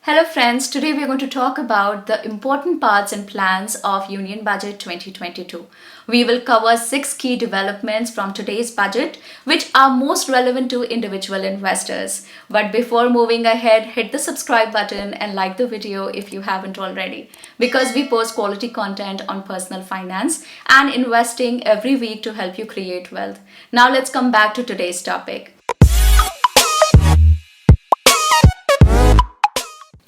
Hello friends, today we are going to talk about the important parts and plans of Union Budget 2022. We will cover 6 key developments from today's budget which are most relevant to individual investors. But before moving ahead, hit the subscribe button and like the video if you haven't already, because we post quality content on personal finance and investing every week to help you create wealth. Now let's come back to today's topic.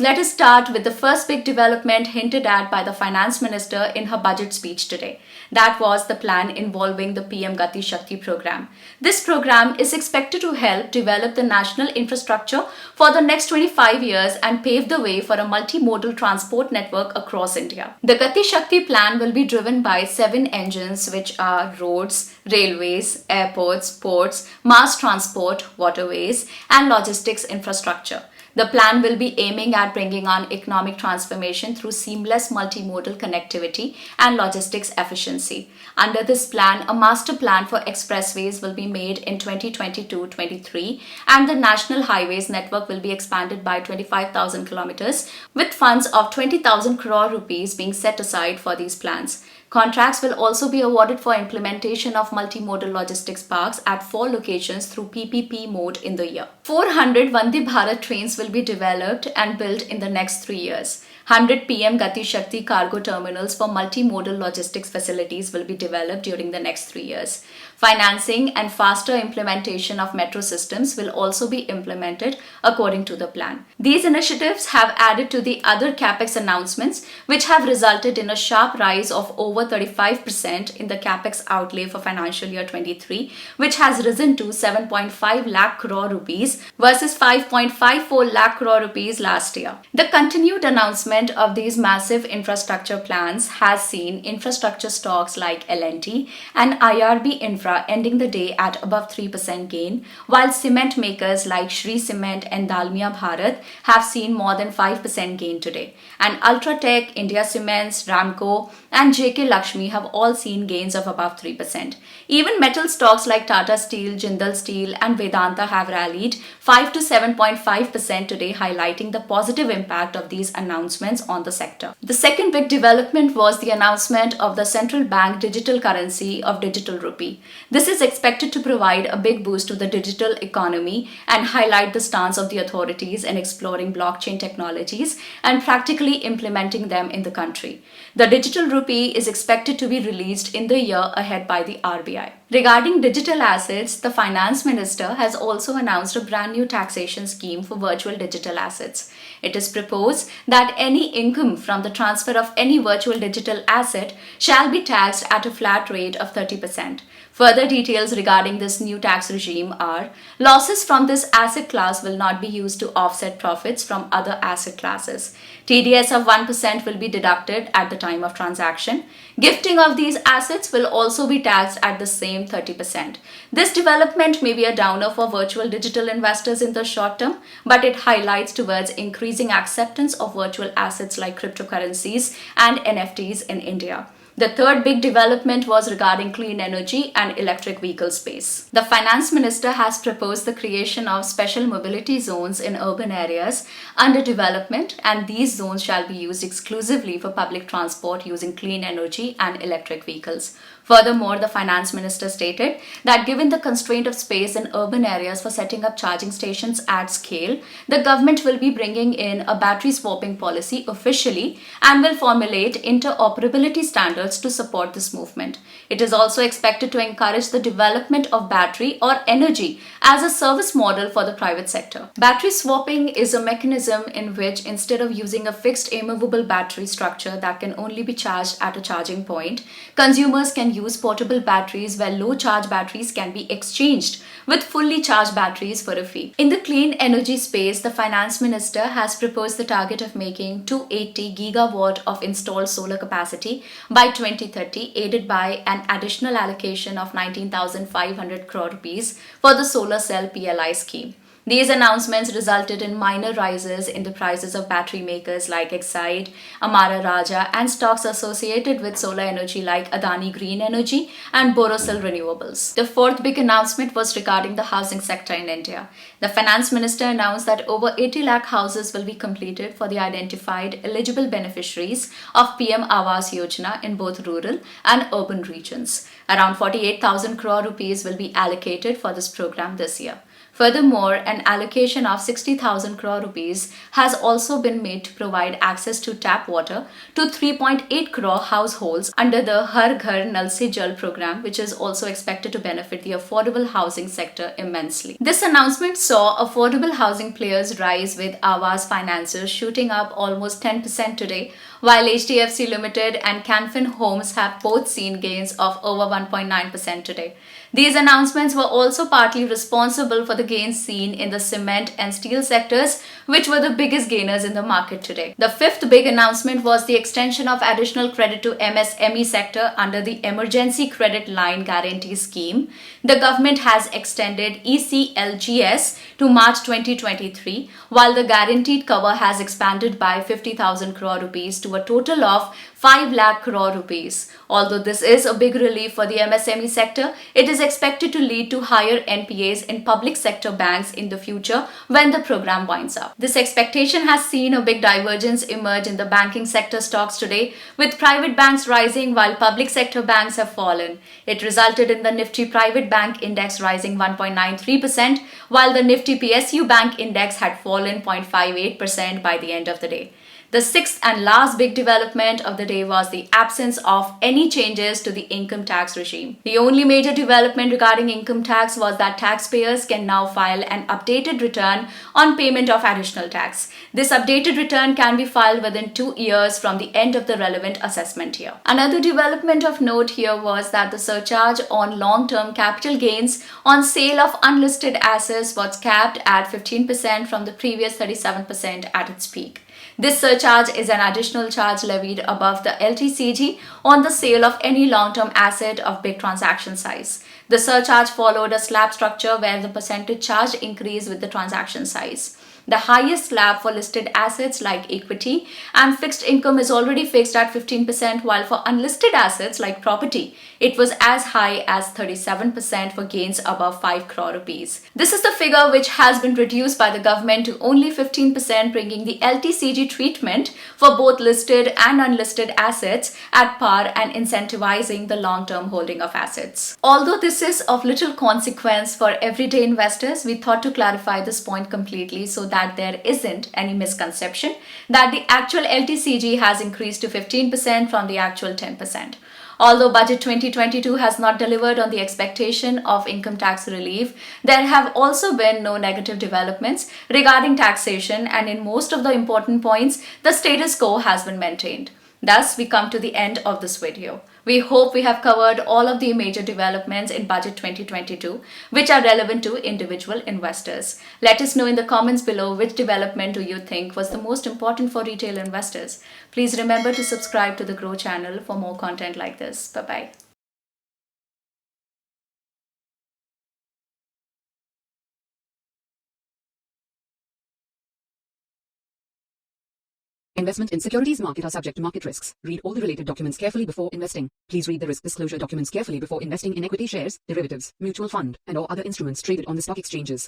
Let us start with the first big development hinted at by the Finance Minister in her budget speech today. That was the plan involving the PM Gati Shakti program. This program is expected to help develop the national infrastructure for the next 25 years and pave the way for a multimodal transport network across India. The Gati Shakti plan will be driven by 7 engines, which are roads, railways, airports, ports, mass transport, waterways, and logistics infrastructure. The plan will be aiming at bringing on economic transformation through seamless multimodal connectivity and logistics efficiency. Under this plan, a master plan for expressways will be made in 2022-23 and the national highways network will be expanded by 25,000 kilometers with funds of 20,000 crore rupees being set aside for these plans. Contracts will also be awarded for implementation of multimodal logistics parks at 4 locations through PPP mode in the year. 400 Vande Bharat trains will be developed and built in the next 3 years. 100 PM Gati Shakti cargo terminals for multimodal logistics facilities will be developed during the next 3 years. Financing and faster implementation of metro systems will also be implemented according to the plan. These initiatives have added to the other capex announcements, which have resulted in a sharp rise of over 35% in the capex outlay for financial year 23, which has risen to 7.5 lakh crore rupees versus 5.54 lakh crore rupees last year. The continued announcement of these massive infrastructure plans has seen infrastructure stocks like L&T and IRB Infra ending the day at above 3% gain, while cement makers like Shree Cement and Dalmia Bharat have seen more than 5% gain today. And Ultratech, India Cements, Ramco and JK Lakshmi have all seen gains of above 3%. Even metal stocks like Tata Steel, Jindal Steel and Vedanta have rallied 5 to 7.5% today, highlighting the positive impact of these announcements on the sector. The second big development was the announcement of the central bank digital currency of digital rupee. This is expected to provide a big boost to the digital economy and highlight the stance of the authorities in exploring blockchain technologies and practically implementing them in the country. The digital rupee is expected to be released in the year ahead by the RBI. Regarding digital assets, the Finance Minister has also announced a brand new taxation scheme for virtual digital assets. It is proposed that any income from the transfer of any virtual digital asset shall be taxed at a flat rate of 30%. Further details regarding this new tax regime are: losses from this asset class will not be used to offset profits from other asset classes. TDS of 1% will be deducted at the time of transaction. Gifting of these assets will also be taxed at the same 30%. This development may be a downer for virtual digital investors in the short term, but it highlights towards increasing acceptance of virtual assets like cryptocurrencies and NFTs in India. The third big development was regarding clean energy and electric vehicle space. The Finance Minister has proposed the creation of special mobility zones in urban areas under development, and these zones shall be used exclusively for public transport using clean energy and electric vehicles. Furthermore, the Finance Minister stated that given the constraint of space in urban areas for setting up charging stations at scale, the government will be bringing in a battery swapping policy officially and will formulate interoperability standards to support this movement. It is also expected to encourage the development of battery or energy as a service model for the private sector. Battery swapping is a mechanism in which, instead of using a fixed immovable battery structure that can only be charged at a charging point, consumers can use portable batteries where low charge batteries can be exchanged with fully charged batteries for a fee. In the clean energy space, the Finance Minister has proposed the target of making 280 gigawatt of installed solar capacity by 2030, aided by an additional allocation of 19,500 crore rupees for the solar cell PLI scheme. These announcements resulted in minor rises in the prices of battery makers like Exide, Amara Raja, and stocks associated with solar energy like Adani Green Energy and Borosil Renewables. The fourth big announcement was regarding the housing sector in India. The finance minister announced that over 80 lakh houses will be completed for the identified eligible beneficiaries of PM Awas Yojana in both rural and urban regions. Around 48,000 crore rupees will be allocated for this program this year. Furthermore, an allocation of 60,000 crore rupees has also been made to provide access to tap water to 3.8 crore households under the Har Ghar Nal Se Jal program, which is also expected to benefit the affordable housing sector immensely. This announcement saw affordable housing players rise, with Awas Finances shooting up almost 10% today, while HDFC Limited and Canfin Homes have both seen gains of over 1.9% today. These announcements were also partly responsible for the gains seen in the cement and steel sectors, which were the biggest gainers in the market today. The fifth big announcement was the extension of additional credit to MSME sector under the Emergency Credit Line Guarantee Scheme. The government has extended ECLGS to March 2023, while the guaranteed cover has expanded by 50,000 crore rupees to a total of 5 lakh crore rupees. Although this is a big relief for the MSME sector, it is expected to lead to higher NPAs in public sector banks in the future when the program winds up. This expectation has seen a big divergence emerge in the banking sector stocks today, with private banks rising while public sector banks have fallen. It resulted in the Nifty Private Bank Index rising 1.93%, while the Nifty PSU Bank Index had fallen 0.58% by the end of the day. The sixth and last big development of the day was the absence of any changes to the income tax regime. The only major development regarding income tax was that taxpayers can now file an updated return on payment of additional tax. This updated return can be filed within 2 years from the end of the relevant assessment year. Another development of note here was that the surcharge on long-term capital gains on sale of unlisted assets was capped at 15% from the previous 37% at its peak. This surcharge is an additional charge levied above the LTCG on the sale of any long-term asset of big transaction size. The surcharge followed a slab structure where the percentage charge increased with the transaction size. The highest slab for listed assets like equity and fixed income is already fixed at 15%, while for unlisted assets like property, it was as high as 37% for gains above 5 crore rupees. This is the figure which has been reduced by the government to only 15%, bringing the LTCG treatment for both listed and unlisted assets at par and incentivizing the long-term holding of assets. Although this is of little consequence for everyday investors, we thought to clarify this point completely so that there isn't any misconception that the actual LTCG has increased to 15% from the actual 10%. Although Budget 2022 has not delivered on the expectation of income tax relief, there have also been no negative developments regarding taxation, and in most of the important points, the status quo has been maintained. Thus, we come to the end of this video. We hope we have covered all of the major developments in Budget 2022 which are relevant to individual investors. Let us know in the comments below which development do you think was the most important for retail investors. Please remember to subscribe to the Groww channel for more content like this. Bye-bye. Investment in securities market are subject to market risks. Read all the related documents carefully before investing. Please read the risk disclosure documents carefully before investing in equity shares, derivatives, mutual fund, and or other instruments traded on the stock exchanges.